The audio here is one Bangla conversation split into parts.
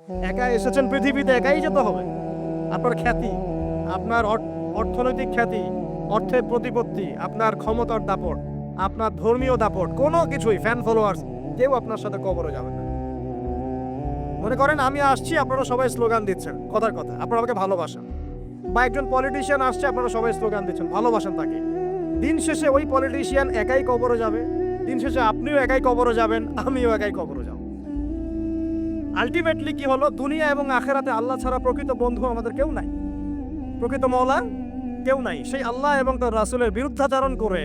একা এসেছেন পৃথিবীতে, একাই যেতে হবে। আপনার খ্যাতি, আপনার অর্থনৈতিক খ্যাতি, অর্থের প্রতিপত্তি, আপনার ক্ষমতার দাপট, আপনার ধর্মীয় দাপট, কোনো কিছুই, ফ্যান ফলোয়ার্স, কেউ আপনার সাথে কবরে যাবে না। মনে করেন আমি আসছি, আপনারা সবাই স্লোগান দিচ্ছেন, কথার কথা, আপনারা আমাকে ভালোবাসেন, বা একজন পলিটিশিয়ান আসছে, আপনারা সবাই স্লোগান দিচ্ছেন, ভালোবাসেন তাকে। দিন শেষে ওই পলিটিশিয়ান একাই কবরে যাবে, দিন শেষে আপনিও একাই কবরে যাবেন, আমিও একাই কবরে যাব। আলটিমেটলি কি হলো, দুনিয়া এবং আখেরাতে আল্লাহ ছাড়া প্রকৃত বন্ধু আমাদের কেউ নাই, প্রকৃত মওলা কেউ নাই। সেই আল্লাহ এবং তার রাসূলের বিরুদ্ধাচরণ করে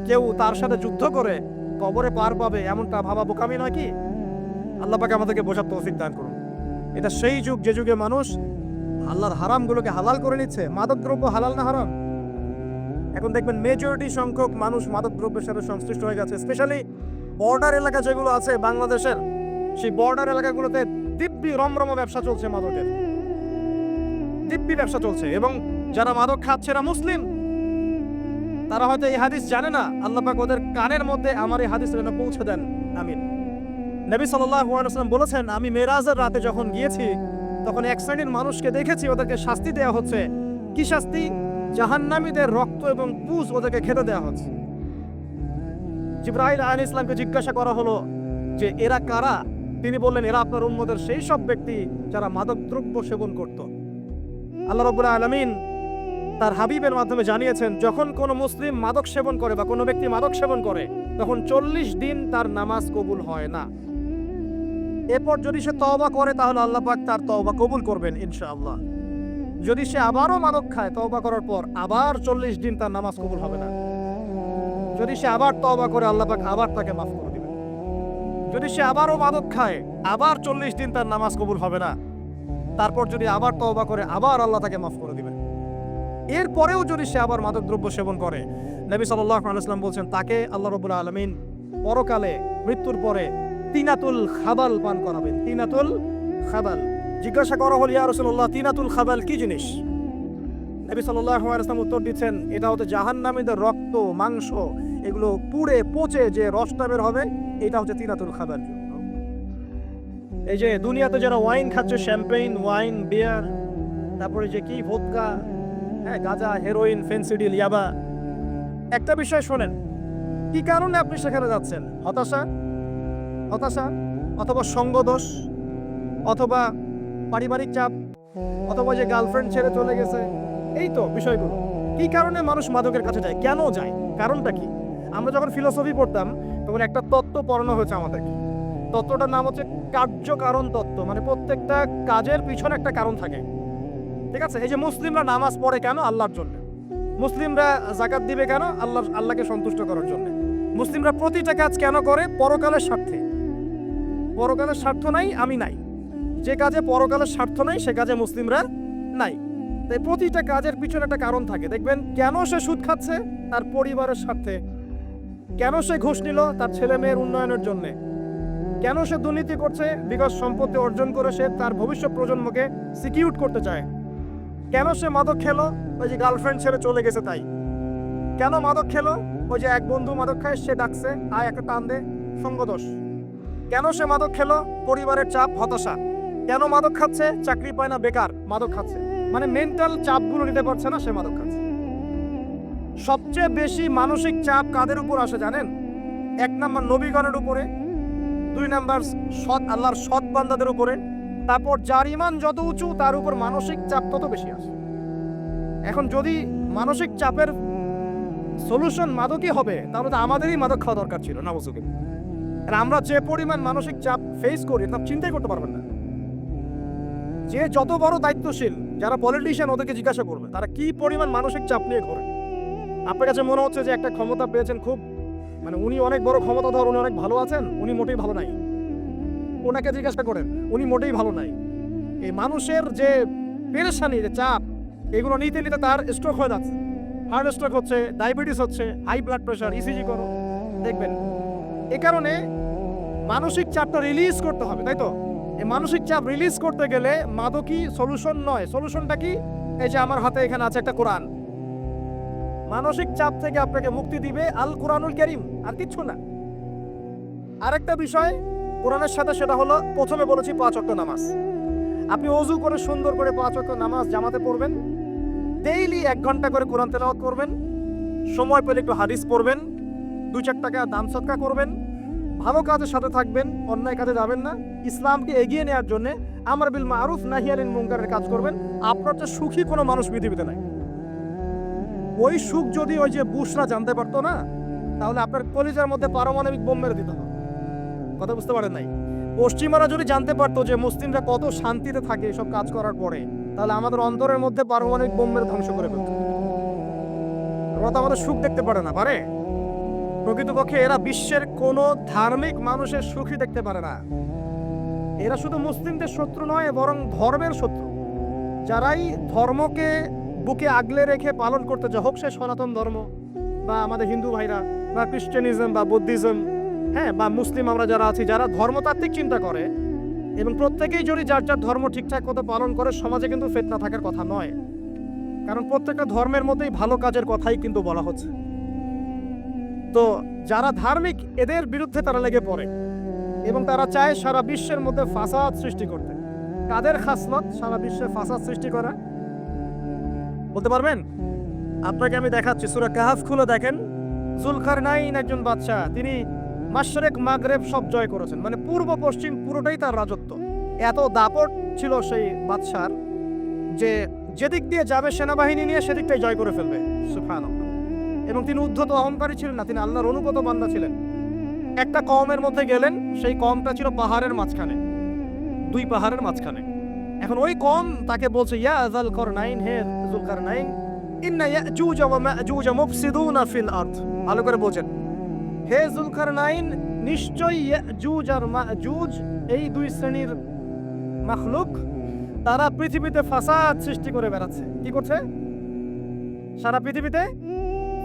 কেউ তার সাথে যুদ্ধ করে কবরে পার পাবে, এমনটা ভাবা বোকামি নয় কি? আল্লাহ পাক আমাদেরকে বোঝার তৌফিক দান করুন। এটা সেই যুগ যে যুগে মানুষ আল্লাহর হারামগুলোকে হালাল করে নিচ্ছে। মাদকদ্রব্য হালাল না হারাম? এখন দেখবেন মেজরিটি সংখ্যক মানুষ মাদকদ্রব্যের সাথে সংশ্লিষ্ট হয়ে গেছে। স্পেশালি বর্ডার এলাকা যেগুলো আছে বাংলাদেশের, সেই বর্ডার এলাকাগুলোতে দিব্যি রমরম ব্যবসা চলছে, মাদকের দিব্যি ব্যবসা চলছে। এবং যারা মাদক খাচ্ছে এরা মুসলিম, তারা হয়তো এই হাদিস জানে না, আল্লাহ পাক ওদের কানের মধ্যে আমার এই হাদিস যেন পৌঁছে দেন, আমিন। নবী সাল্লাল্লাহু আলাইহি ওয়াসাল্লাম বলেছেন, আমি মেরাজের রাতে যখন গিয়েছি তখন এক শ্রেণীর মানুষকে দেখেছি, ওদেরকে শাস্তি দেওয়া হচ্ছে। কি শাস্তি? জাহান্নামীদের রক্ত এবং পুজ ওদেরকে খেতে দেওয়া হচ্ছে। জিবরাইল আলাইহিস সালামকে জিজ্ঞাসা করা হলো যে এরা কারা? তিনি বললেন, এরা আপনার উম্মতের সেই সব ব্যক্তি যারা মাদক দ্রব্য সেবন করত। আল্লাহ রাব্বুল আলামিন তার হাবিবের মাধ্যমে জানিয়েছেন, যখন কোনো মুসলিম মাদক সেবন করে বা কোনো ব্যক্তি মাদক সেবন করে, তখন 40 দিন তার নামাজ কবুল হয় না। এরপর যদি সে তওবা করে তাহলে আল্লাহ পাক তার তওবা কবুল করবেন ইনশাআল্লাহ। যদি সে আবারও মাদক খায় তওবা করার পর, আবার 40 দিন তার নামাজ কবুল হবে না। যদি সে আবার তওবা করে, আল্লাহ পাক আবার তাকে মাফ করে দিবেন। যদি সে আবারও মাদক খায়, আবার 40 দিন তার নামাজ কবুল হবে না। তারপর যদি আবার তওবা করে, আবার আল্লাহ তাকে মাফ করে দিবেন। এরপরেও যদি সে আবার মাদকদ্রব্য সেবন করে, নবী সাল্লাল্লাহু আলাইহি ওয়াসাল্লাম বলছেন, তাকে আল্লাহ রাব্বুল আলামিন পরকালে মৃত্যুর পরে তিনাতুল খাবাল পান করাবেন। তিনাতুল খাবাল। জিজ্ঞাসা করা হল, ইয়া রাসূলুল্লাহ, তিনাতুল খাবাল কি জিনিস? নবী সাল্লাল্লাহু আলাইহি ওয়াসাল্লাম উত্তর দিচ্ছেন, এটা হচ্ছে জাহান্নামীদের রক্ত, মাংস, এগুলো পুড়ে পচে যে রসটা বের হবে, এটা হচ্ছে তিনাতুল খাবাল। এই যে দুনিয়াতে যারা ওয়াইন খাচ্ছে, শ্যাম্পেইন, ওয়াইন, বিয়ার, তারপরে যে কি ভোদকা, হ্যাঁ, গাঁজা, হেরোইন, ফেন্সিডিল, ইয়াবা, একটা বিষয় শোনেন, কি কারণে আপনি সেখানে যাচ্ছেন? হতাশা, অথবা সঙ্গদোষ, অথবা পারিবারিক চাপ, অথবা যে গার্লফ্রেন্ড ছেড়ে চলে গেছে, এই তো বিষয়গুলো। কি কারণে মানুষ মাদকের কাছে যায়, কেন যায়, কারণটা কি? আমরা যখন ফিলোসফি পড়তাম তখন একটা তত্ত্ব পড়ানো হয়েছে আমাদেরকে। তত্ত্বটার নাম হচ্ছে কার্যকারণ তত্ত্ব। মানে প্রত্যেকটা কাজের পিছনে একটা কারণ থাকে, ঠিক আছে? এই যে মুসলিমরা নামাজ পড়ে কেন? আল্লাহর জন্য। মুসলিমরা যাকাত দিবে কেন? আল্লাহকে সন্তুষ্ট করার জন্য। মুসলিমরা প্রতিটা কাজ কেন করে? পরকালের স্বার্থে। পরকালের স্বার্থ নাই, আমি নাই। যে কাজে পরকালের স্বার্থ নাই সে কাজে মুসলিমরা নাই। তাই প্রতিটা কাজের পিছনে একটা কারণ থাকে। দেখবেন, কেন সে সুদ খাচ্ছে? তার পরিবারের স্বার্থে। কেন সে ঘুষ নিল? তার ছেলে মেয়ের উন্নয়নের জন্য। কেন সে দুর্নীতি করছে? বিকজ সম্পত্তি অর্জন করে সে তার ভবিষ্যৎ প্রজন্মকে সিকিউর করতে চায়। কেন সে মাদক খেলো? ওই যে গার্লফ্রেন্ড ছেড়ে চলে গেছে তাই। কেন মাদক খেলো? ওই যে এক বন্ধু মাদক খায়, সে ডাকছে, আয় একটা টান দে, সঙ্গদোষ। কেন সে মাদক খেলো? পরিবারের চাপ, হতাশা। কেন মাদক খাচ্ছে? চাকরি পায় না, বেকার, মাদক খাচ্ছে। মানে মেন্টাল চাপগুলো নিতে পারছে না, সে মাদক খাচ্ছে। সবচেয়ে বেশি মানসিক চাপ কাদের উপর আসে জানেন? 1 নাম্বার নবীগণের উপরে, 2 নাম্বার আল্লাহর সৎ বান্দাদের উপরে, তারপর যার ঈমান যত উঁচু তার উপর মানসিক চাপ তত বেশি আসে। এখন যদি মানসিক চাপের সলিউশন মাদকই হবে, তাহলে তো আমাদেরই মাদক খাওয়া দরকার ছিল, নাউযুবিল্লাহ। আর আমরা যে পরিমাণ মানসিক চাপ ফেস করি তা চিন্তাই করতে পারবেন না। যে যত বড় দায়িত্বশীল, যারা পলিটিশিয়ান, ওদেরকে জিজ্ঞাসা করবে তারা কি পরিমাণ মানসিক চাপ নিয়ে ঘোরে। আপনার কাছে মনে হচ্ছে যে একটা ক্ষমতা পেয়েছেন, খুব মানে উনি অনেক বড় ক্ষমতাধর, উনি অনেক ভালো আছেন, উনি মোটেই ভালো নাই। ওনাকে জিজ্ঞাসা করেন, উনি মোটেই ভালো নাই। এই মানুষের যে পেরেশানি, যে চাপ, এগুলো নিতে নিতে তার স্ট্রোক হয়ে যাচ্ছে, হার্ট স্ট্রোক হচ্ছে, ডায়াবেটিস হচ্ছে, হাই ব্লাড প্রেশার, ইসিজি করো, দেখবেন। এ কারণে মানসিক চাপটা রিলিজ করতে হবে, তাই তো? এই মানসিক চাপ রিলিজ করতে গেলে মাদকই সলিউশন নয়। সলিউশনটা কি? এই যে আমার হাতে এখানে আছে একটা কোরআন। মানসিক চাপ থেকে আপনাকে মুক্তি দিবে আল কোরআনুল কারীম, আর কিচ্ছু না। আরেকটা বিষয় কোরআনের সাথে, সেটা হলো, প্রথমে বলেছি 5 ওয়াক্ত নামাজ। আপনি ওযু করে সুন্দর করে 5 ওয়াক্ত নামাজ জামাতে পড়বেন, ডেইলি 1 ঘন্টা করে কোরআন তেলাওয়াত করবেন, সময় পেলে একটু হাদিস পড়বেন, 2-4 টাকা দান সদকা করবেন, ভালো কাজের সাথে থাকবেন, অন্যায় কাজে যাবেন না, ইসলামকে এগিয়ে নেওয়ার জন্য আমর বিল মারুফ নাহি আনিল মুনকারের কাজ করবেন, আপনার চেয়ে সুখী কোনো মানুষ পৃথিবীতে নাই। ওই সুখ যদি ওই যে বুশরা জানতে পারতো না, তাহলে আপনার কলিজার মধ্যে পারমাণবিক বোম মেরে দিত না। কথা বুঝতে পারেন নাই? পশ্চিমারা যদি জানতে পারতো যে মুসলিমরা কত শান্তিতে থাকে এসব কাজ করার পরে, তাহলে আমাদের অন্তরের মধ্যে পারমাণবিক বোম মেরে ধ্বংস করে ফেলত। ওরা তো আমাদের সুখ দেখতে পারে না, পারে? প্রকৃতপক্ষে এরা বিশ্বের কোনো ধার্মিক মানুষের সুখী দেখতে পারে না। এরা শুধু মুসলিমদের শত্রু নয়, বরং ধর্মের শত্রু। যারাই ধর্মকে বুকে আগলে রেখে পালন করতে যায়, হোক সে সনাতন ধর্ম বা আমাদের হিন্দু ভাইরা বা খ্রিস্টানিজম বা বুদ্ধিজম, হ্যাঁ, বা মুসলিম আমরা যারা আছি, যারা ধর্মতাত্ত্বিক চিন্তা করে এবং প্রত্যেকেই যদি যার যার ধর্ম ঠিকঠাক মতো পালন করে, সমাজে কিন্তু ফিতনা থাকার কথা নয়। কারণ প্রত্যেকটা ধর্মের মধ্যেই ভালো কাজের কথাই কিন্তু বলা হচ্ছে। তো যারা ধার্মিক, এদের বিরুদ্ধে তারা লেগে পড়ে এবং তারা চায় সারা বিশ্বের মধ্যে ফাসাদ সৃষ্টি করতে। কাদের খাসলত সারা বিশ্বে ফাসাদ সৃষ্টি করা বলতে পারবেন? আপনাকে আমি দেখাচ্ছি, সূরা কাহাফ খুলে দেখেন। যুলকারনাইন একজন বাদশা, তিনি মাশরিক মাগরিব সব জয় করেছেন, মানে পূর্ব পশ্চিম পুরোটাই তার রাজত্ব। এত দাপট ছিল সেই বাদশার যে যেদিক দিয়ে যাবে সেনাবাহিনী নিয়ে সেদিকটাই জয় করে ফেলবে। সুবহানাল্লাহ। এবং তিনি উদ্ধত অহংকারী ছিলেন না, তিনি আল্লাহর অনুগত বান্দা ছিলেন। একটা কওমের মধ্যে গেলেন, সেই কওমটা ছিল পাহাড়ের মাঝখানে, 2 পাহাড়ের মাঝখানে। এখন ওই কওম তাকে বলছে, ইয়া যুলকারনাইন, হে যুলকারনাইন, ইন্না ইয়াজুজ ওয়া মাজুজ মুফসিদুনা ফিল আরদ। ভালো করে বোঝেন, হে যুলকারনাইন, নিশ্চয়ই ইয়াজুজ আর মাজুজ এই 2 শ্রেণীর মাখলুক, তারা পৃথিবীতে ফাসাদ সৃষ্টি করে বেড়াচ্ছে। কি করছে? সারা পৃথিবীতে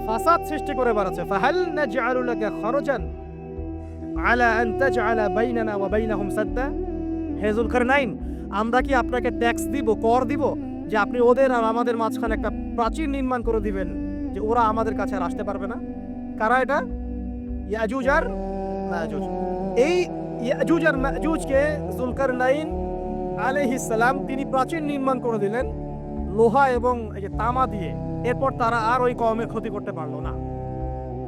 ফাসাদ সৃষ্টি করে বেড়াচ্ছে। ফাহাল নাজআলু লাকা খরজান আলা আন তাজআলা বাইনানা ওয়া বাইনাহুম সাদ্দা। হে যুলকারনাইন, আমরা কি আপনাকে ট্যাক্স দিব, কর দিব, যে আপনি ওদের আর আমাদের মাঝখানে একটা প্রাচীর নির্মাণ করে দিবেন, যে ওরা আমাদের কাছে আর আসতে পারবে না? কারা এটা? ইয়াজুজ আর মাজুজ। এই ইয়াজুজ আর মাজুজকে যুলকারনাইন আলাইহিস সালাম তিনি প্রাচীর নির্মাণ করে দিলেন লোহা এবং এই যে তামা দিয়ে। এরপর তারা আর ওই কওমের ক্ষতি করতে পারলো না।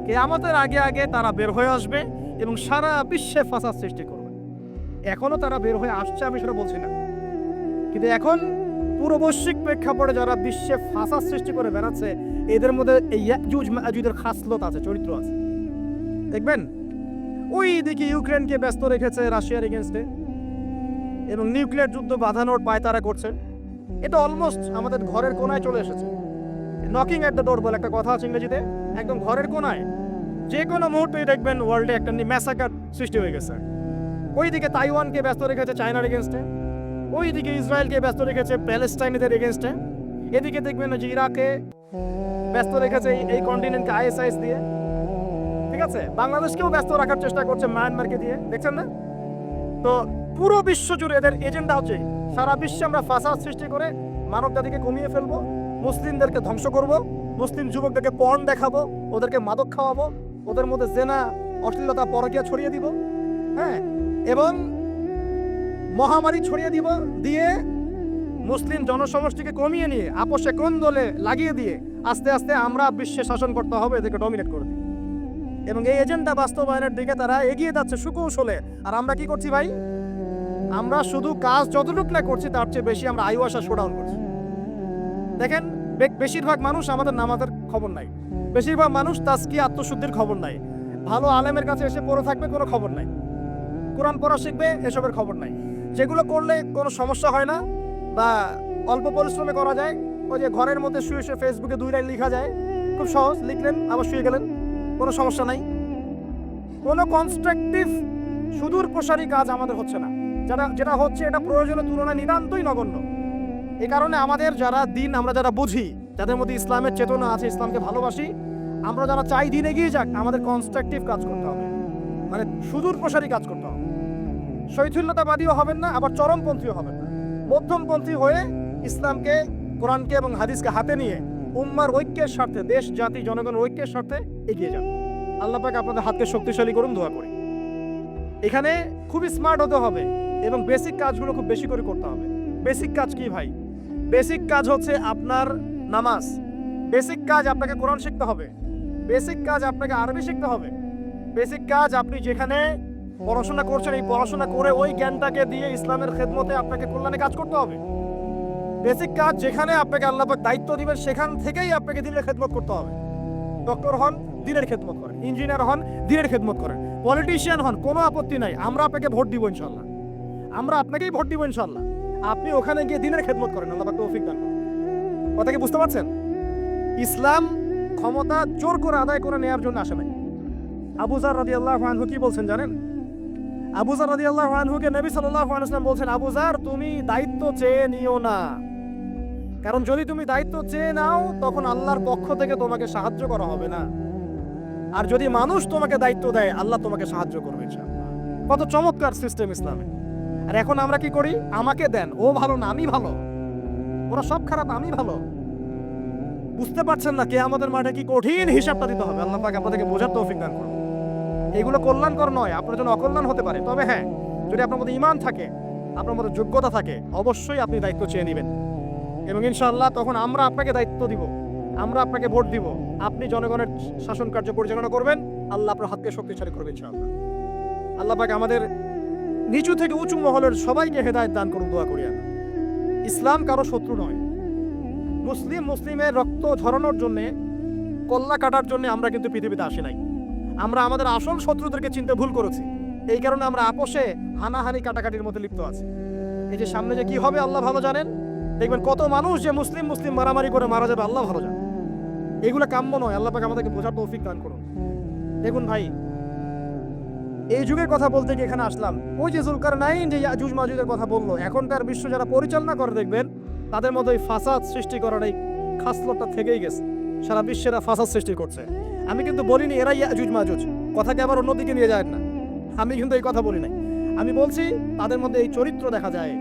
কিয়ামতের আগে আগে তারা বের হয়ে আসবে এবং সারা বিশ্বে ফাসাদ সৃষ্টি করবে। এখনো তারা বের হয়ে আসছে, আমি সেটা বলছি না, কিন্তু এখন পুরো বৈশ্বিক প্রেক্ষাপটে যারা বিশ্বে ফাসাদ সৃষ্টি করে বেড়াচ্ছে, এদের মধ্যে এই ইয়াজুজ মাজুজের খাসলত আছে, চরিত্র আছে। দেখবেন ওই দিকে ইউক্রেনকে ব্যস্ত রেখেছে রাশিয়ার এগেনস্টে এবং নিউক্লিয়ার যুদ্ধ বাঁধানোর পায়তারা করছে। এটা অলমোস্ট আমাদের ঘরের কোনায় চলে এসেছে। নকিং এট দ্য ডোর বলে একটা কথা আছে ইংরেজিতে, একদম ঘরের কোনায়। যে কোনো মুহূর্তেই দেখবেন ওয়ার্ল্ডে একটা ম্যাসাকার সৃষ্টি হয়ে গেছে। ওইদিকে তাইওয়ানকে ব্যস্ত রেখেছে চায়নার এগেনস্টে, ওইদিকে ইসরায়েলকে ব্যস্ত রেখেছে প্যালেস্টাইনিদের এগেনস্টে, এদিকে দেখবেন যে ইরাকে ব্যস্ত রেখেছে এই কন্টিনেন্টকে আইএসআইএস দিয়ে। ঠিক আছে, বাংলাদেশকেও ব্যস্ত রাখার চেষ্টা করছে মায়ানমারকে দিয়ে, দেখছেন না? তো পুরো বিশ্ব জুড়ে এদের এজেন্ডা হচ্ছে সারা বিশ্বে আমরা ফাসাদ সৃষ্টি করে মানব জাতিকে কমিয়ে ফেলবো, মুসলিমদেরকে ধ্বংস করব, মুসলিম যুবকদেরকে পর্ন দেখাবো, ওদেরকে মাদক খাওয়াবো, ওদের মধ্যে জেনা, অশ্লীলতা, পরকীয়া ছড়িয়ে দিব, হ্যাঁ, এবং মহামারী ছড়িয়ে দিব, দিয়ে মুসলিম জনসমষ্টিকে কমিয়ে নিয়ে আপোষে কোন্দলে লাগিয়ে দিয়ে আস্তে আস্তে আমরা বিশ্বে শাসন করতে হবে, এদেরকে ডমিনেট করে দিই। এবং এই এজেন্ডা বাস্তবায়নের দিকে তারা এগিয়ে যাচ্ছে সুকৌশলে। আর আমরা কি করছি ভাই? আমরা শুধু কাজ যতটুকু না করছি তার চেয়ে বেশি আমরা আয়ু আশা শোডাউন করছি। দেখেন, বেশিরভাগ মানুষ আমাদের নামাজের খবর নাই, বেশিরভাগ মানুষ তাজকিয়া আত্মশুদ্ধির খবর নাই, ভালো আলেমের কাছে এসে পড়ে থাকবে কোনো খবর নাই, কোরআন পড়া শিখবে এসবের খবর নাই। যেগুলো করলে কোনো সমস্যা হয় না বা অল্প পরিশ্রমে করা যায়, ওই যে ঘরের মধ্যে শুয়ে শুয়ে ফেসবুকে 2 লাইন লেখা যায়, খুব সহজ, লিখলেন আবার শুয়ে গেলেন, কোনো সমস্যা নাই। কোনো কনস্ট্রাকটিভ সুদূর প্রসারী কাজ আমাদের হচ্ছে না। যেটা হচ্ছে এটা প্রয়োজনের তুলনায় নিতান্তই নগণ্য। এই কারণে আমাদের যারা দিন আমরা যারা বুঝি, যাদের মধ্যে ইসলামের চেতনা আছে, ইসলামকে ভালোবাসি, আমরা যারা চাই দিন এগিয়ে যাক, আমাদের কনস্ট্রাকটিভ কাজ করতে হবে, মানে সুদূর প্রসারী কাজ করতে হবে। শৈথিল্যতাবাদীও হবেন না, আবার চরমপন্থীও হবেন না, মধ্যমপন্থী হয়ে ইসলামকে, কোরআনকে এবং হাদিসকে হাতে নিয়ে উম্মার ঐক্যের স্বার্থে, দেশ জাতি জনগণের ঐক্যের স্বার্থে এগিয়ে যান। আল্লাহ পাক আপনাদের হাতকে শক্তিশালী করুন, দোয়া করি। এখানে খুবই স্মার্ট হতে হবে এবং বেসিক কাজগুলো খুব বেশি করে করতে হবে। বেসিক কাজ কি ভাই? বেসিক কাজ হচ্ছে আপনার নামাজ, বেসিক কাজ আপনাকে কোরআন শিখতে হবে, বেসিক কাজ আপনাকে আরবি শিখতে হবে, বেসিক কাজ আপনি যেখানে পড়াশোনা করছেন এই পড়াশোনা করে ওই জ্ঞানটাকে দিয়ে ইসলামের খেদমতে আপনাকে কল্যাণে কাজ করতে হবে। বেসিক কাজ যেখানে আপনাকে আল্লাহ পাক দায়িত্ব দিবেন সেখান থেকেই আপনাকে দিনের খেদমত করতে হবে। ডক্টর হন, দিনের খেদমত করেন, ইঞ্জিনিয়ার হন, দিনের খেদমত করেন, পলিটিশিয়ান হন, কোনো আপত্তি নাই, আমরা আপনাকে ভোট দিব ইনশাল্লাহ, আমরা আপনাকেই ভোট দিব ইনশাল্লাহ। আপনি ওখানে গিয়ে দিনের খেদমত করেন, আল্লাহ পাক তৌফিক দান করেন। কথা কি বুঝতে পারছেন? ইসলাম ক্ষমতা জোর করে আদায় করে নেওয়ার জন্য আসে নাই। আবু যার রাদিয়াল্লাহু আনহু কি বলছেন জানেন? আবু যার রাদিয়াল্লাহু আনহুকে নবী সাল্লাল্লাহু আলাইহি ওয়াসাল্লাম বলছেন, আবু যার তুমি দায়িত্ব চেয়ে নিও না, কারণ যদি তুমি দায়িত্ব চেয়ে নাও তখন আল্লাহর পক্ষ থেকে তোমাকে সাহায্য করা হবে না, আর যদি মানুষ তোমাকে দায়িত্ব দেয় আল্লাহ তোমাকে সাহায্য করবে ইনশাআল্লাহ। কত চমৎকার সিস্টেম ইসলামে। আর এখন আমরা কি করি? আমাকে দেন, ও ভালো না আমি ভালো, ওরা সব খারাপ আমি ভালো। বুঝতে পারছেন না কিয়ামতের মাঠে কি কঠিন হিসাবটা দিতে হবে। আল্লাহ পাক আপনাদেরকে বোঝার তৌফিক দান করুন। এগুলো কল্যাণকর নয়, আপনার জন্য অকল্যাণ হতে পারে। তবে হ্যাঁ, যদি আপনার মধ্যে ঈমান থাকে, আপনার মধ্যে যোগ্যতা থাকে, অবশ্যই আপনি দায়িত্ব চেয়ে নেবেন এবং ইনশাআল্লাহ তখন আমরা আপনাকে দায়িত্ব দিব, আমরা আপনাকে ভোট দিব, আপনি জনগণের শাসন কার্য পরিচালনা করবেন, আল্লাহ আপনার হাতকে শক্তিশালী করবেন ইনশাআল্লাহ। আল্লাহ পাক আমাদের নিচু থেকে উঁচু মহলের সবাইকে হেদায়েত দান করুন, দোয়া করি। ইসলাম কারো শত্রু নয়। মুসলিমের রক্ত ঝরানোর জন্যে, কল্লা কাটার জন্য আমরা কিন্তু পৃথিবীতে আসি নাই। আমরা আমাদের আসল শত্রুদেরকে চিনতে ভুল করেছি, এই কারণে আমরা আপোষে হানাহানি কাটাকাটির মধ্যে লিপ্ত আছি। এই যে সামনে যে কি হবে আল্লাহ ভালো জানেন। দেখবেন কত মানুষ যে মুসলিম মারামারি করে মারা যাবে আল্লাহ ভালো জানেন। এগুলো কাম্য নয়। আল্লাহ পাক আমাদেরকে বোঝার তৌফিক দান করুন। দেখুন ভাই, এই যুগের কথা বলতে গিয়ে এখানে আসলাম। ওই যে যুলকারনাইন যে ইয়াজুজ মাজুজের কথা বললো, এখনকার বিশ্ব যারা পরিচালনা করে দেখবেন তাদের মধ্যে ওই ফাসাদ সৃষ্টি করার এই খাসলতটা থেকেই গেছে। সারা বিশ্বেরা ফাসাদ সৃষ্টি করছে। আমি কিন্তু বলিনি এরা ইয়াজুজ মাজুজ, কথাকে আবার অন্যদিকে নিয়ে যায় না, আমি কিন্তু এই কথা বলি নাই। আমি বলছি তাদের মধ্যে এই চরিত্র দেখা যায়।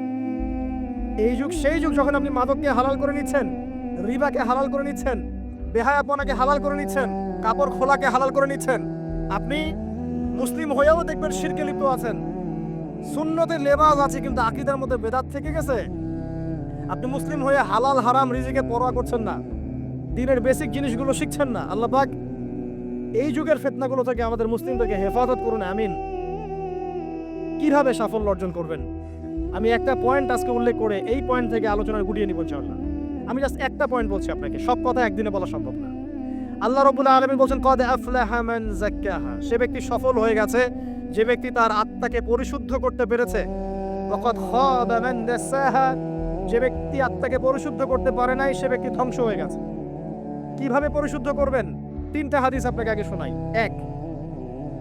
এই যুগ সেই যুগ যখন আপনি মাদককে হালাল করে নিচ্ছেন, রিবাকে হালাল করে নিচ্ছেন, বেহায়াপনাকে হালাল করে নিচ্ছেন, কাপড় খোলাকে হালাল করে নিচ্ছেন। আপনি মুসলিম হয়েও দেখবেন শিরকে লিপ্ত আছেন, সুন্নতে লেবাস আছে কিন্তু আকীদার মধ্যে বেদাত থেকে গেছে। আপনি মুসলিম হয়ে হালাল হারাম রিজিকে পরোয়া করছেন না, দ্বীনের বেসিক জিনিসগুলো শিখছেন না। আল্লাহ পাক এই যুগের ফিতনাগুলো থেকে আমাদের মুসলিমদেরকে হেফাজত করুন, আমিন। কিভাবে সাফল্য অর্জন করবেন আমি একটা পয়েন্ট আজকে উল্লেখ করে এই পয়েন্ট থেকে আলোচনা গুটিয়ে নিব ইনশাআল্লাহ। আমি জাস্ট একটা পয়েন্ট বলছি আপনাকে, সব কথা একদিনে বলা সম্ভব না। আল্লাহ রাব্বুল আলামিন বলেন কদ আফলাহা মান যাক্কাহা, সে ব্যক্তি সফল হয়ে গেছে যে ব্যক্তি তার আত্মাকে পরিশুদ্ধ করতে পেরেছে। ওয়া কদ খাবা মান দাসাহা, যে ব্যক্তি আত্মাকে পরিশুদ্ধ করতে পারে নাই সে ব্যক্তি ধ্বংস হয়ে গেছে। কিভাবে পরিশুদ্ধ করবেন? তিনটা হাদিস আপনাকে আগে শোনাই। এক,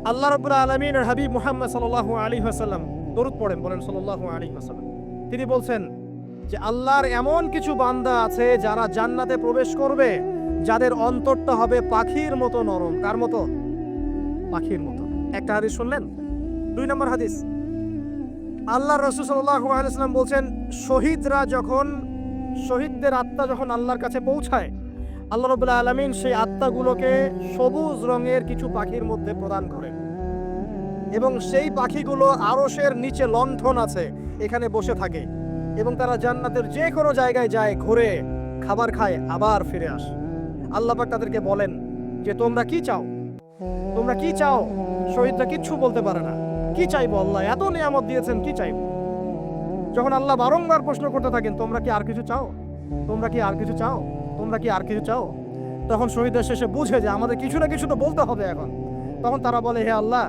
আল্লাহ রাব্বুল আলামিনের হাবিব মুহাম্মদ সাল্লাল্লাহু আলাইহি ওয়াসাল্লাম দরুদ পড়েন, বলেন সাল্লাল্লাহু আলাইহি ওয়াসাল্লাম। তিনি বলছেন যে আল্লাহর এমন কিছু বান্দা আছে যারা জান্নাতে প্রবেশ করবে যাদের অন্তরটা হবে পাখির মতো নরম। কার মতো? পাখির মতো। একটা হাদিস শুনলেন। দুই নম্বর হাদিস, আল্লাহ রাসূল সাল্লাল্লাহু আলাইহি ওয়াসাল্লাম বলছেন শহীদদের আত্মা যখন আল্লাহর কাছে পৌঁছায়, আল্লাহ রাব্বুল আলামিন সেই আত্মাগুলোকে সবুজ রঙের কিছু পাখির মধ্যে প্রদান করেন এবং সেই পাখিগুলো আরশের নিচে লণ্ঠন আছে এখানে বসে থাকে এবং তারা জান্নাতের যে কোনো জায়গায় যায়, ঘুরে খাবার খায়, আবার ফিরে আসে। আল্লাহ পাক তাদেরকে বলেন যে তোমরা কি চাও, তোমরা কি চাও? শহীদরা কিচ্ছু বলতে পারে না, কি চাইবো? আল্লাহ এত নিয়ামত দিয়েছেন, কি চাইবো? যখন আল্লাহ বারংবার প্রশ্ন করতে থাকেন তোমরা কি আর কিছু চাও, তোমরা কি আর কিছু চাও, তোমরা কি আর কিছু চাও, তখন শহীদরা শেষে বুঝে যে আমাদের কিছু না কিছু তো বলতে হবে এখন। তখন তারা বলে হে আল্লাহ,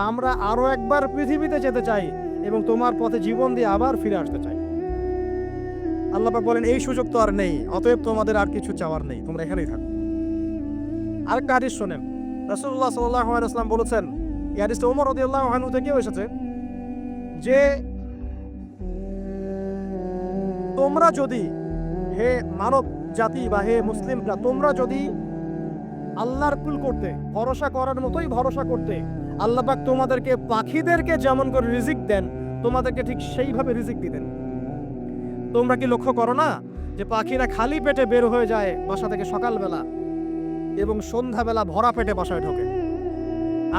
আমরা আরো একবার পৃথিবীতে যেতে চাই এবং তোমার পথে জীবন দিয়ে আবার ফিরে আসতে চাই। আল্লাহ পাক বলেন এই সুযোগ তো আর নেই, অতএব তোমাদের আর কিছু চাওয়ার নেই, তোমরা এখানেই থাকো। আরেকটা হাদিস শোনেন, রাসূলুল্লাহ সাল্লাল্লাহু আলাইহি ওয়াসাল্লাম বলেছেন, এই হাদিসটা ওমর রাদিয়াল্লাহু আনহু থেকেও এসেছে, যে তোমরা যদি, হে মানব জাতি বা হে মুসলিমরা, তোমরা যদি আল্লাহর কুল করতে, ভরসা করার মতোই ভরসা করতে, আল্লাহ পাক তোমাদেরকে পাখিদেরকে যেমন করে রিজিক দেন তোমাদেরকে ঠিক সেইভাবে রিজিক দিতেন। তোমরা কি লক্ষ্য করো না যে পাখিরা খালি পেটে বের হয়ে যায় বাসা থেকে সকালবেলা এবং সন্ধ্যাবেলা ভরা পেটে বাসায় ঢোকে?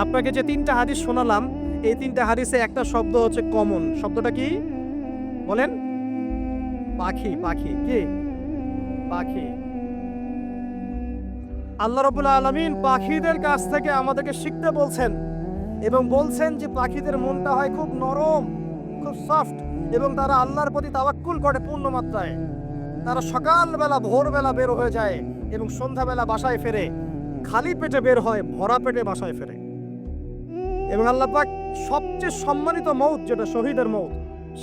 আপনাকে যে তিনটা হাদিস শোনালাম এই তিনটা হাদিসে একটা শব্দ হচ্ছে কমন। শব্দটা কি? বলেন, পাখি। পাখি কি? পাখি। আল্লাহ রাব্বুল আলামিন পাখিদের কাছ থেকে আমাদেরকে শিখতে বলছেন এবং বলছেন যে পাখিদের মনটা হয় খুব নরম, খুব সফট, এবং তারা আল্লাহর প্রতি তাওয়াক্কুল করে পূর্ণ মাত্রায়। তারা সকালবেলা ভোরবেলা বের হয়ে যায় এবং সন্ধ্যাবেলা বাসায় ফেরে, খালি পেটে বের হয়, ভরা পেটে বাসায় ফেরে। এবং আল্লাহ পাক সবচেয়ে সম্মানিত মৌত যেটা শহীদের মৌত,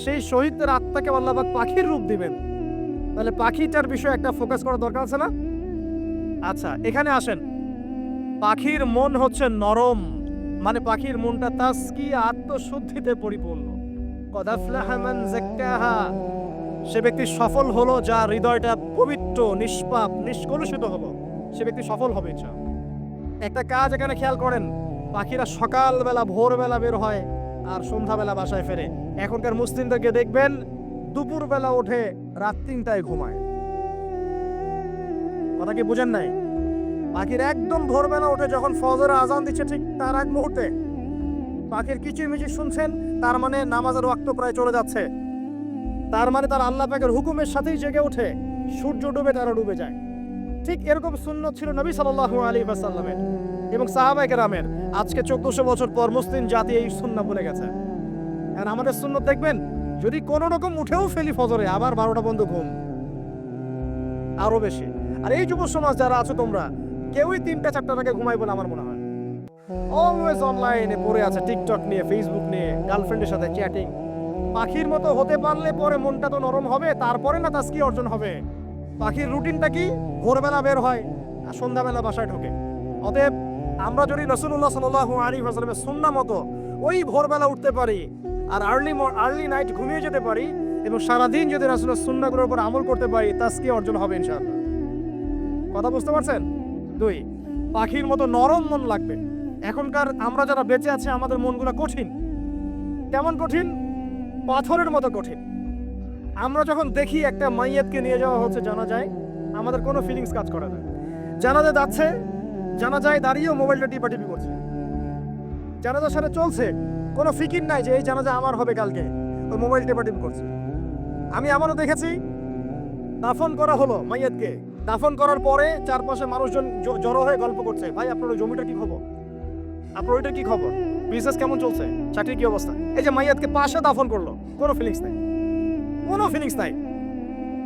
সেই শহীদদের আত্মাকে আল্লাহ পাক পাখির রূপ দিবেন। তাহলে পাখিটার বিষয়ে একটা ফোকাস করা দরকার আছে না? আচ্ছা, এখানে আসেন। পাখির মন হচ্ছে নরম, মানে পাখির মনটা তাসকিয়া, আত্মশুদ্ধিতে পরিপূর্ণ। কদ আফলাহা মান যাক্কাহা, সে ব্যক্তি সফল হলো যার হৃদয়টা পবিত্র, নিষ্পাপ, নিষ্কলুষিত হলো। সে ব্যক্তি সফল হবে। ইনশাআল্লাহ। একটা কাজ এখানে খেয়াল করেন, পাখিরা সকালবেলা ভোরবেলা বের হয় আর সন্ধ্যাবেলা বাসায় ফেরে। এখনকার মুসলিমদেরকে দেখবেন দুপুরবেলা ওঠে, রাত 3টায় ঘুমায়। কথা কি বুঝেন নাই? পাখির একদম ভোরবেলা ওঠে, যখন ফজরের আজান দিচ্ছে ঠিক তার এক মুহূর্তে পাখির কিচিরমিচির শুনছেন, তার মানে নামাজের ওয়াক্ত প্রায় চলে যাচ্ছে। তার মানে তার আল্লাহ পাকের হুকুমের সাথেই জেগে ওঠে, সূর্য ডুবে তারা ডুবে যায়। ঠিক এরকম সুন্নত ছিল নবী সাল্লাল্লাহু আলাইহি ওয়াসাল্লামের এবং সাহাবায়ে কেরামের। আজকে 1400 বছর পর মুসলিম জাতি এই সুন্নাহ ভুলে গেছে। আর আমাদের সুন্নত দেখবেন, যদি কোনো রকম উঠেও ফেলি ফজরে, আবার 12টা পর্যন্ত ঘুম, আরো বেশি। আর এই যুব সমাজ যারা আছো তোমরা, কেউই 3টা-4টার আগে ঘুমাই বলে আমার মনে হয়। অলওয়েজ অনলাইনে পড়ে আছে, টিকটক নিয়ে, ফেসবুক নিয়ে, গার্লফ্রেন্ডের সাথে চ্যাটিং। পাখির মতো হতে পারলে পরে মনটা তো নরম হবে, তারপরে না তাসকিয়া অর্জন হবে। পাখির রুটিনটা কি? ভোরবেলা বের হয় আর সন্ধ্যাবেলা বাসায় ঢোকে। অতএব আমরা যদি রাসূলুল্লাহ সাল্লাল্লাহু আলাইহি ওয়াসাল্লামের সুন্নাহ মতো ওই ভোরবেলা উঠতে পারি আর আর্লি নাইট ঘুমিয়ে যেতে পারি এবং সারাদিন যদি রাসূলের সুন্নাহগুলোর উপর আমল করতে পারি, তাসকিয়া অর্জন হবে ইনশাআল্লাহ। কথা বুঝতে পারছেন? 2, পাখির মতো নরম মন লাগবে। এখনকার আমরা যারা বেঁচে আছি, আমাদের মনগুলো কঠিন। কেমন কঠিন? পাথরের মতো কঠিন। আমরা যখন দেখি একটা মাইয়াতকে নিয়ে যাওয়া হচ্ছে জানাজায়, আমাদের কোনো ফিলিংস কাজ করে না। জানাজা যাচ্ছে, জানাজায় দাঁড়িয়েও মোবাইলটা টিপাটিপি করছে। জানাজার সাথে চলছে, কোনো ফিকির নাই যে এই জানাজা আমার হবে কালকে, ওই মোবাইল টিপাটিপি করছে। আমি এমনও দেখেছি, দাফন করা হলো মাইয়াতকে, দাফন করার পরে চারপাশে মানুষজন জড়ো হয়ে গল্প করছে, ভাই আপনার ওই জমিটার কি খবর, আপনার ওইটার কি খবর, বিজনেস কেমন চলছে, চাকরির কি অবস্থা। এই যে মাইয়াতকে পাশে দাফন করলো, কোনো ফিলিংস নাই, কোনো ফিলিংস নাই।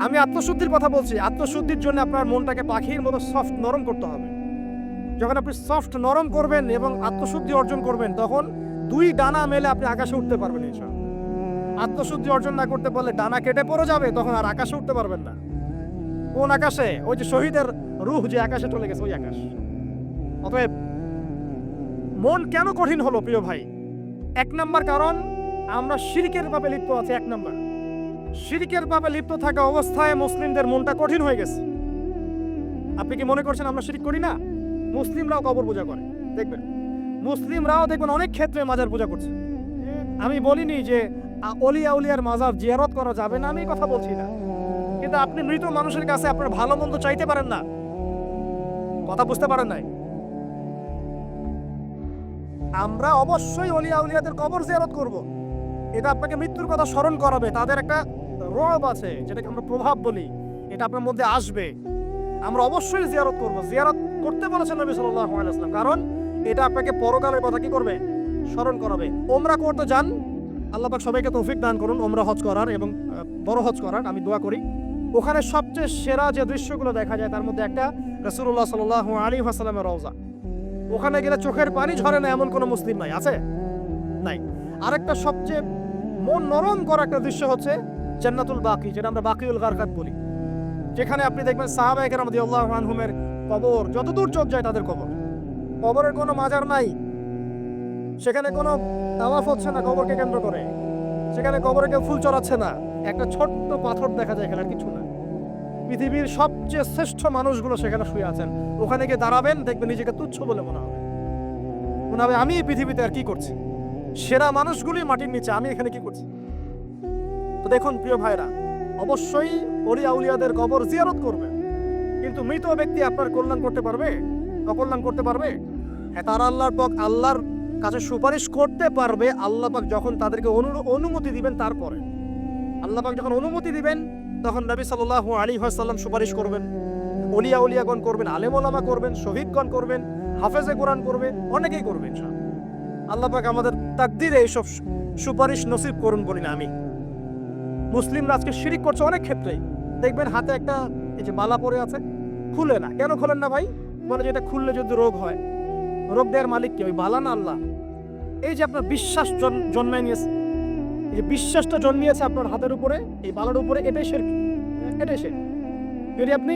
আমি আত্মশুদ্ধির কথা বলছি। আত্মশুদ্ধির জন্য আপনার মনটাকে পাখির মতো সফট, নরম করতে হবে। যখন আপনি সফট, নরম করবেন এবং আত্মশুদ্ধি অর্জন করবেন, তখন 2 ডানা মেলে আপনি আকাশে উঠতে পারবেন ইনশাআল্লাহ। আত্মশুদ্ধি অর্জন না করতে পারলে ডানা কেটে পড়ে যাবে, তখন আর আকাশে উঠতে পারবেন না। কোন আকাশে? ওই যে শহীদের রূহ যে আকাশে চলে গেছে, ওই আকাশ। অতএব মন কেন কঠিন হলো প্রিয় ভাই? 1 নাম্বার কারণ, আমরা শিরকের পাপে লিপ্ত আছি। 1 নাম্বার, শিরকের পাপে লিপ্ত থাকা অবস্থায় মুসলিমদের মনটা কঠিন হয়ে গেছে। আপনি কি মনে করছেন আমরা শিরক করি না? মুসলিমরাও কবর পূজা করে, দেখবেন মুসলিমরাও দেখবেন অনেক ক্ষেত্রে মাজার পূজা করছে। আমি বলিনি যে অলিয়া উলিয়ার মাজার জিয়ারত করা যাবে না, আমি এই কথা বলছি না। কিন্তু আপনি মৃত মানুষের কাছে আপনার ভালো মন্দ চাইতে পারেন না। কথা বুঝতে পারেন নাই? আমরা অবশ্যই অলিয়া উলিয়াদের কবর জিয়ারত করব। এটা আপনাকে মৃত্যুর কথা স্মরণ করাবে। তাদের একটা রব আছে, যেটাকে আমরা প্রভাব বলি, এটা আপনার মধ্যে আসবে। আমরা অবশ্যই জিয়ারত করব। জিয়ারত করতে বলেছেন নবী সাল্লাল্লাহু আলাইহি ওয়াসাল্লাম, কারণ এটা আপনাকে পরকালের কথা কি করবে? স্মরণ করাবে। ওমরা করতে যান, আল্লাহ পাক সবাইকে তৌফিক দান করুন ওমরা হজ করার এবং বড় হজ করার, আমি দোয়া করি। ওখানে সবচেয়ে সেরা যে দৃশ্যগুলো দেখা যায়, তার মধ্যে একটা রাসূলুল্লাহ সাল্লাল্লাহু আলাইহি ওয়াসাল্লামের রওজা। ওখানে গেলে চোখের পানি ঝরে না এমন কোনো মুসলিম নাই, আছে? নাই। আরেকটা সবচেয়ে মন নরম করা একটা দৃশ্য হচ্ছে জান্নাতুল বাকি, যেটা আমরা বাকিউল গারকাত বলি। যেখানে আপনি দেখবেন সাহাবায়ে কেরাম রাদিয়াল্লাহু আনহুমের কবর, যতদূর চোখ যায় তাদের কবর। কবরের কোনো মাজার নাই, সেখানে কোনো তাওয়াফ হচ্ছে না কবরকে কেন্দ্র করে, সেখানে কবরে কেউ ফুল চড়াচ্ছে না, একটা ছোট্ট পাথর দেখা যায়, এখানে আর কিছু না। পৃথিবীর সবচেয়ে শ্রেষ্ঠ মানুষগুলো সেখানে শুয়ে আছেন। ওখানে গিয়ে দাঁড়াবেন, দেখবেন নিজেকে তুচ্ছ বলে মনে হবে। আমি এই পৃথিবীতে আর কি করছি? সেরা মানুষগুলি মাটির নিচে, আমি এখানে কি করছি? তো দেখুন প্রিয় ভাইরা, অবশ্যই ওলিয়া উলিয়াদের কবর জিয়ারত করবে, কিন্তু মৃত ব্যক্তি আপনার কল্যাণ করতে পারবে? অকল্যাণ করতে পারবে? হ্যাঁ, তারা আল্লাহর কাছে সুপারিশ করতে পারবে, আল্লাহ পাক যখন তাদেরকে অনুমতি দিবেন তারপরে। আল্লাহ পাক যখন অনুমতি দিবেন তখন নবী সাল্লাল্লাহু আলাইহি ওয়াসাল্লাম সুপারিশ করবেন, উলিয়াগণ করবেন, আলেম ওলামা করবেন, শহীদগণ করবেন, হাফেজে কোরআন করবে, অনেকেই করবে ইনশাআল্লাহ। আল্লাহ পাক আমাদের তাকদীরে এইসব সুপারিশ নসিব করুন বলি না আমি। মুসলিমরা আজকে শিরিক করছে অনেক ক্ষেত্রেই। দেখবেন হাতে একটা এই যে মালা পরে আছে, খুলে না। কেন খোলেন না ভাই? বলে যে এটা খুললে যদি রোগ হয়। রোগ দেওয়ার মালিক কে? ওই বালা না আল্লাহ? এই যে আপনার বিশ্বাস জন্মায় নিয়েছে, এই যে বিশ্বাসটা জন্মিয়েছে আপনার হাতের উপরে, এই বালার উপরে, এটাই শিরক, এটাই শিরক। যদি আপনি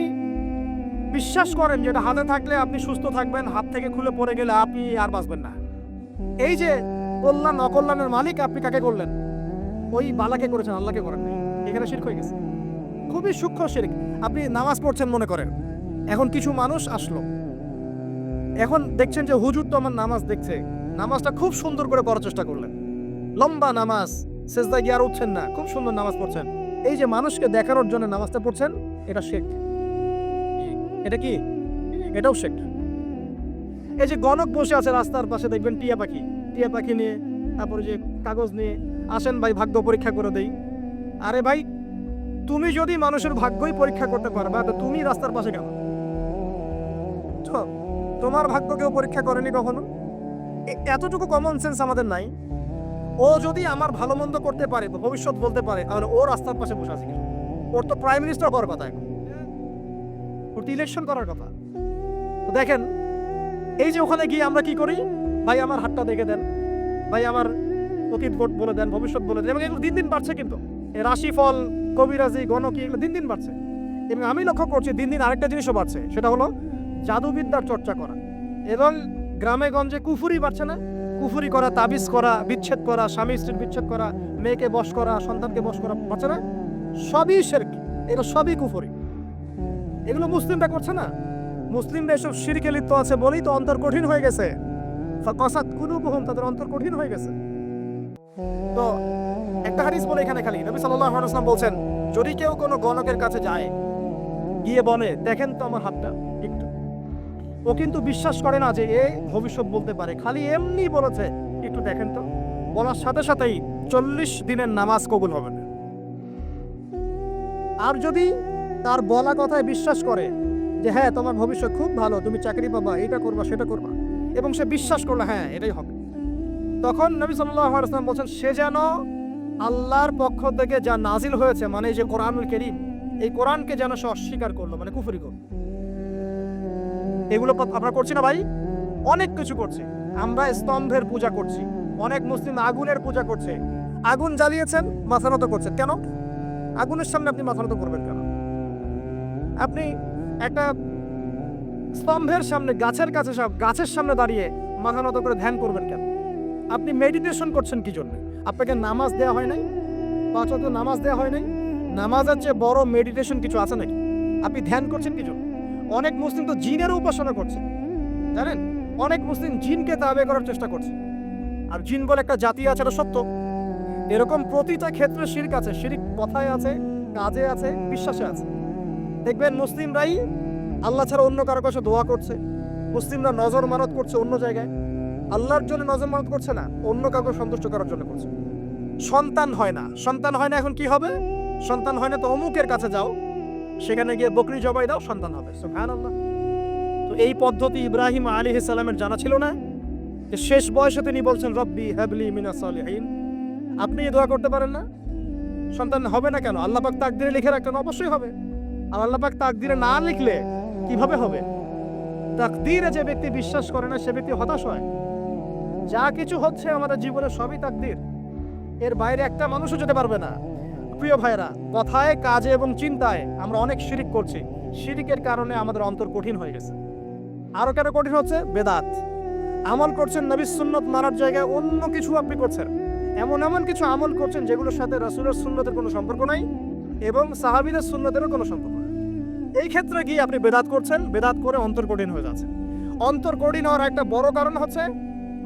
বিশ্বাস করেন যে এটা হাতে থাকলে আপনি সুস্থ থাকবেন, হাত থেকে খুলে পড়ে গেলে আপনি আর বাঁচবেন না, এই যে কল্যাণ অকল্যাণের মালিক আপনি কাকে করলেন? ওই বালাকে করেছেন, আল্লাহকে করেন নাই। এখানে শিরক হয়ে গেছে, খুবই সূক্ষ্ম শিরক। আপনি নামাজ পড়ছেন মনে করেন, এখন কিছু মানুষ আসলো, এখন দেখছেন যে হুজুর তো আমার নামাজ দেখছে, নামাজটা খুব সুন্দর করে পড়ার চেষ্টা করলেন, লম্বা নামাজ, সেজদায় গিয়ে আর উঠছেন না, খুব সুন্দর নামাজ পড়ছেন। এই যে মানুষকে দেখানোর জন্য নামাজটা পড়ছেন, এটা শিরক। এটা কি? এটাও শিরক। এই যে গণক বসে আছে রাস্তার পাশে, দেখবেন টিয়া পাখি নিয়ে, তারপরে যে কাগজ নিয়ে, আসেন ভাই ভাগ্য পরীক্ষা করে দেই। আরে ভাই, তুমি যদি মানুষের ভাগ্যই পরীক্ষা করতে পারবা তো তুমি রাস্তার পাশে কেন? তোমার ভাগ্য কেউ পরীক্ষা করেনি কখনো? এতটুকু কমন সেন্স আমাদের নাই? ও যদি আমার ভালো মন্দ করতে পারে, ভবিষ্যৎ বলতে পারে, তাহলে ও রাস্তার পাশে বসে আছে কেন? ওর তো প্রাইম মিনিস্টার করার কথা, এখন ওর তো ইলেকশন করার কথা। তো দেখেন, এই যে ওখানে গিয়ে আমরা কি করি? ভাই আমার হাতটা দেখে দেন, ভাই আমার অতীত বলে দেন, ভবিষ্যৎ বলে দেন। এবং এগুলো দিন দিন বাড়ছে, কিন্তু এই রাশিফল, কবিরাজি, গণকি, এগুলো দিন দিন বাড়ছে। এবং আমি লক্ষ্য করছি দিন দিন আরেকটা জিনিসও বাড়ছে, সেটা হলো জাদুবিদ্যার চর্চা করা। এবং গ্রামে গঞ্জে কুফুরি বাড়ছে না? কুফুরি করা, তাবিজ করা, বিচ্ছেদ করা, স্বামী স্ত্রীর বিচ্ছেদ করা, মেয়েকে বশ করা, সন্তানকে বশ করা, বাড়ছে না? সবই শিরক, এগুলো সবই কুফুরি। এগুলো মুসলিমরা করছে না। মুসলিমরা এসব শিরকে লিপ্ত আছে বলেই তো অন্তর কঠিন হয়ে গেছে। ফাকাসাত কুলুবুহুম, তাদের অন্তর কঠিন হয়ে গেছে। তো একটা হাদিস বলে এখানে খালি, নবী সাল্লাল্লাহু আলাইহি ওয়াসাল্লাম বলছেন, যদি কেউ কোনো গণকের কাছে যায়, গিয়ে বলে দেখেন তো আমার হাতটা একটু, ও কিন্তু বিশ্বাস করে না যে এ ভবিষ্যৎ বলতে পারে, খালি এমনি বলেছে একটু দেখেন তো, বলার সাথে সাথেই 40 দিনের নামাজ কবুল হবে না। আর যদি তার বলা কথায় বিশ্বাস করে যে হ্যাঁ তোমার ভবিষ্যৎ খুব ভালো, তুমি চাকরি পাবা, এটা করবা সেটা করবা, এবং সে বিশ্বাস করলো হ্যাঁ এটাই হবে, তখন নবী সাল্লাল্লাহু আলাইহি ওয়াসাল্লাম বলছেন সে যেন আল্লাহর পক্ষ থেকে যা নাজিল হয়েছে, মানে এই যে কোরআনুল কারীম, এই কোরআনকে যেন সে অস্বীকার করলো, মানে কুফরি করলো। এগুলো আমরা করছি না ভাই? অনেক কিছু করছি আমরা। স্তম্ভের পূজা করছি, অনেক মুসলিম আগুনের পূজা করছে। আগুন জ্বালিয়েছেন, মাথা নত করছেন কেন? আগুনের সামনে আপনি মাথা নত করবেন কেন? আপনি একটা স্তম্ভের সামনে, গাছের কাছে, সব গাছের সামনে দাঁড়িয়ে মাথা নত করে ধ্যান করবেন কেন? আপনি মেডিটেশন করছেন কি জন্য? আপনাকে নামাজ দেওয়া হয় নাই? 5 ওয়াক্ত নামাজ দেওয়া হয় নাই? নামাজের চেয়ে বড় মেডিটেশন কিছু আছে নাকি? আপনি ধ্যান করছেন কি জন্য? অনেক মুসলিম তো জিনের উপাসনা করছে, জানেন? অনেক মুসলিম জিনকে তাবে করার চেষ্টা করছে। আর জিন বলে একটা জাতি আছে, এটা সত্য। এরকম প্রতিটা ক্ষেত্রে শিরক আছে। শিরক কথায় আছে, কাজে আছে, বিশ্বাসে আছে। দেখবেন মুসলিমরাই আল্লাহ ছাড়া অন্য কারো কাছে দোয়া করছে, মুসলিমরা নজর মানত করছে অন্য জায়গায়, আল্লাহর জন্য নজর মানত করছে না, অন্য কাউকে সন্তুষ্ট করার জন্য করছে। সন্তান হয় না, সন্তান হয় না, এখন কি হবে? সন্তান হয় না তো অমুকের কাছে যাও, সেখানে গিয়ে বকরি জবাই দাও, সন্তান হবে। সুবহানাল্লাহ। তো এই পদ্ধতি ইব্রাহিম আলাইহিস সালামের জানা ছিল না যে শেষ বয়সে তিনি বলছেন রব্বি হাবলি মিনাস সালিহিন? আপনি এই দোয়া করতে পারেন না? সন্তান হবে না কেন? আল্লাহ পাক তাকদিরে লিখে রাখলেন, অবশ্যই হবে। আর আল্লাহ পাক তাকদিরে না লিখলে কিভাবে হবে? তাকদিরে যে ব্যক্তি বিশ্বাস করে না সে ব্যক্তি হতাশ হয়। যা কিছু হচ্ছে আমাদের জীবনে সবই তাকদির, এর বাইরে একটা মানুষও যেতে পারবে না। প্রিয় ভাইরা, কথায়, কাজে এবং চিন্তায় আমরা অনেক শিরিক করছি। শিরিকের কারণে আমাদের অন্তর কঠিন হয়ে গেছে। আরো কেন কঠিন হচ্ছে? বেদাত। আমল করছেন নবীর সুন্নত মানার জায়গায় অন্য কিছু আপনি করছেন। এমন কিছু আমল করছেন যেগুলোর সাথে রাসূলের সুন্নতের কোনো সম্পর্ক নাই এবং সাহাবীদের সুন্নতেরও কোনো সম্পর্ক নেই। এই ক্ষেত্রে গিয়ে আপনি বেদাত করছেন, বেদাত করে অন্তর কঠিন হয়ে যাচ্ছে। অন্তর কঠিন হওয়ার একটা বড় কারণ হচ্ছে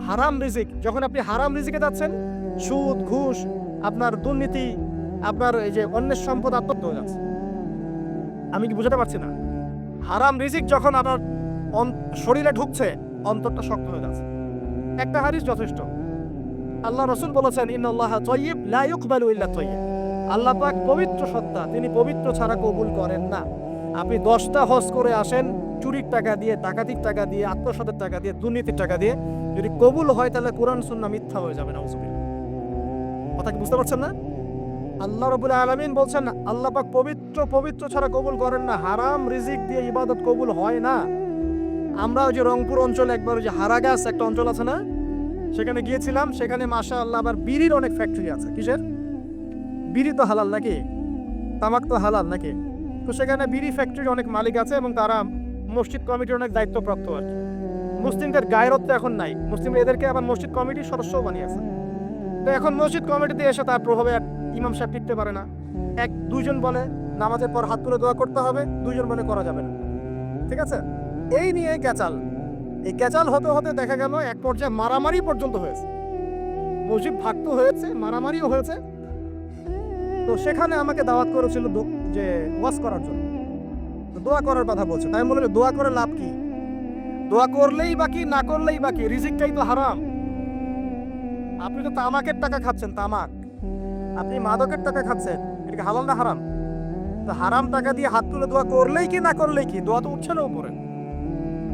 হারাম রিজিক। যখন আপনি হারাম রিজিকে যাচ্ছেন, সুদ, ঘুষ, আপনার দুর্নীতি, আপনার এই যে অন্যের সম্পদ আত্মহত্যা হয়ে যাচ্ছে। আমি কি বুঝাতে পারছি না? হারাম রিজিক যখন আপনার শরীরে ঢুকছে, অন্তরটা শক্ত হয়ে যাচ্ছে। একটা হাদিস যথেষ্ট। আল্লাহ রাসূল বলেছেন ইন্নাল্লাহা তাইয়্যিব লা ইউকবালু ইল্লা তাইয়্যিব। আল্লাহ পাক পবিত্র সত্তা, তিনি পবিত্র ছাড়া কবুল করেন না। আপনি 10টা হজ করে আসেন চুরির টাকা দিয়ে, ডাকাতির টাকা দিয়ে, আত্মসাতের টাকা দিয়ে, দুর্নীতির টাকা দিয়ে, যদি কবুল হয় তাহলে কোরআন সুন্নাহ মিথ্যা হয়ে যাবে। নাউজুবিল্লাহ। কথা কি বুঝতে পারছেন না? আল্লাহ রাব্বুল আলামিন বলছেন আল্লাহ পাক পবিত্র ছাড়া কবুল করেন না। হারাম রিজিক দিয়ে ইবাদত কবুল হয় না। আমরা ওই যে রংপুর অঞ্চলে একবার ওই যে হারাগাছ একটা অঞ্চল আছে না, সেখানে গিয়েছিলাম। সেখানে মাশাআল্লাহ আবার বিড়ির অনেক ফ্যাক্টরি আছে। কিসের? বিড়ি তো হালাল নাকি? তামাক তো হালাল নাকি? তো সেখানে বিড়ি ফ্যাক্টরির অনেক মালিক আছে এবং তারা মসজিদ কমিটির অনেক দায়িত্বপ্রাপ্ত আর কি। মুসলিমদের গায়রত তো এখন নাই, মুসলিমরা এদেরকে আবার মসজিদ কমিটির সদস্যও বানিয়েছে। তো এখন মসজিদ কমিটিতে এসে তার প্রভাবে আর ইমাম সাহেব টিকতে পারে না। দুইজন বলে নামাজের পর হাত তুলে দোয়া করতে হবে, দুইজন বলে করা যাবে না। ঠিক আছে, এই নিয়ে ক্যাচাল। এই ক্যাচাল হতে হতে দেখা গেল এক পর্যায়ে মারামারি পর্যন্ত হয়েছে। মসজিদ ভাগতো হয়েছে, মারামারিও হয়েছে। তো সেখানে আমাকে দাওয়াত করেছিল যে ওয়াজ করার জন্য। তো দোয়া করার কথা বলছে, তাই আমি বললাম দোয়া করে লাভ কি? দোয়া করলেই বাকি, না করলেই বাকি, রিজিকটাই তো হারাম। আপনি তো তামাকের টাকা খাচ্ছেন, তামাক। আপনি মাদকের টাকা খাচ্ছেন, এটা কি হালাল না হারাম? তো হারাম টাকা দিয়ে হাত তুলে দোয়া করলেই কি, না করলেই কি? দোয়া তো উঠছে না উপরে।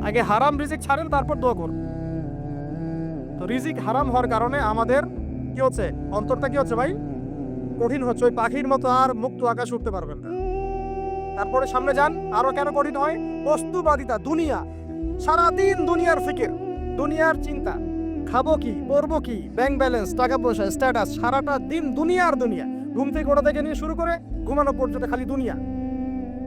আগে হারাম রিজিক ছাড়েন, তারপর দোয়া করুন। তো রিজিক হারাম হওয়ার কারণে আমাদের কি হচ্ছে? অন্তরটা কি হচ্ছে ভাই? কঠিন হচ্ছে। ওই পাখির মতো আর মুক্ত আকাশ উঠতে পারবেন না। তারপরে সামনে যান, আরো কেন কঠিন হয়? বস্তুবাদিতা, দুনিয়া। সারাদিন দুনিয়ার ফিকির, দুনিয়ার চিন্তা, খাবো কি, পরবো কি, ব্যাংক ব্যালেন্স, টাকা পয়সা, স্ট্যাটাস, সারাটা দিন দুনিয়ার দুনিয়া। ঘুম থেকে ওঠা থেকে নিয়ে শুরু করে ঘুমানো পর্যন্ত খালি দুনিয়া।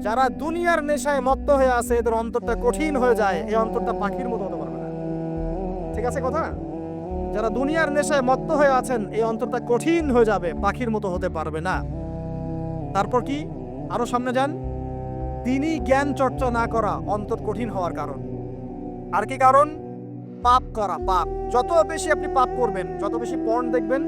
যারা দুনিয়ার নেশায় মত্ত হয়ে আছে, এদের অন্তরটা কঠিন হয়ে যায়। এই অন্তরটা পাখির মতো হতে পারবে না। ঠিক আছে কথা? যারা দুনিয়ার নেশায় মত্ত হয়ে আছেন, এই অন্তরটা কঠিন হয়ে যাবে, পাখির মতো হতে পারবে না। তারপর কি? আরো সামনে যান। দিনই জ্ঞান চর্চা না করা অন্তর কঠিন হওয়ার কারণ। আর কি কারণ? পাপ করা, পাপ। যত বেশি আপনি পাপ করবেন, যত বেশি পর্ন দেখবেন,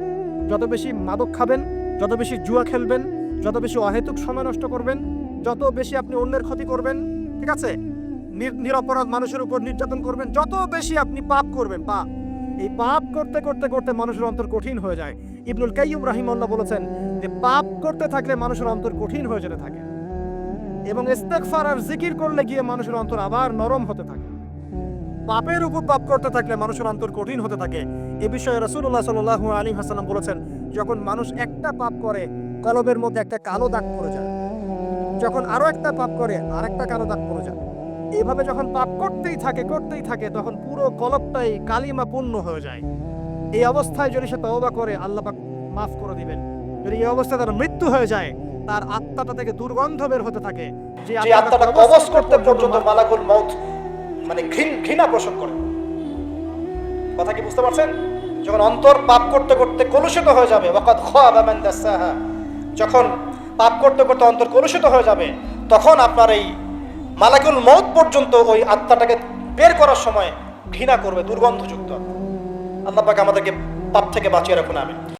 যত বেশি মাদক খাবেন, যত বেশি জুয়া খেলবেন, যত বেশি অহেতুক সময় নষ্ট করবেন, যত বেশি আপনি অন্যের ক্ষতি করবেন, ঠিক আছে, নিরপরাধ মানুষের উপর নির্যাতন করবেন, যত বেশি আপনি পাপ করবেন, পাপ। এই পাপ করতে করতে করতে মানুষের অন্তর কঠিন হয়ে যায়। ইবনুল কাইয়্যিম রাহিমাহুল্লাহ বলেছেন যে পাপ করতে থাকলে মানুষের অন্তর কঠিন হয়ে যেতে থাকে এবং ইস্তেগফার আর জিকির করলে গিয়ে মানুষের অন্তর আবার নরম হতে থাকে। পাপের উপর পাপ করতে থাকলে মানুষের অন্তর কঠিন হতে থাকে। এ বিষয়ে রাসূলুল্লাহ সাল্লাল্লাহু আলাইহি ওয়াসাল্লাম বলেছেন, যখন মানুষ একটা পাপ করে কলবের মধ্যে একটা কালো দাগ পড়ে যায়, যখন আরো একটা পাপ করে আরেকটা কালো দাগ পড়ে যায়। এইভাবে যখন পাপ করতেই থাকে তখন পুরো কলবটাই কালিমা পূর্ণ হয়ে যায়। এই অবস্থায় যদি সে তওবা করে, আল্লাহ পাক মাফ করে দিবেন। যদি এই অবস্থায় তার মৃত্যু হয়ে যায়, তার আত্মাটা থেকে দুর্গন্ধ বের হতে থাকে, যে আত্মাটা কবজ করতে পর্যন্ত মালাকুল মউত মানে ঘৃণা পোষণ করে। কথা কি বুঝতে পারছেন? যখন অন্তর পাপ করতে করতে কলুষিত হয়ে যাবে, ওয়াকাদ খাবা মান দাসাহা, যখন পাপ করতে করতে অন্তর কলুষিত হয়ে যাবে, তখন আপনার এই মালাকুল মউত পর্যন্ত ওই আত্মাটাকে বের করার সময় ঘৃণা করবে, দুর্গন্ধযুক্ত। আল্লাহ পাক আমাদেরকে পাপ থেকে বাঁচিয়ে রাখুন, আমিন।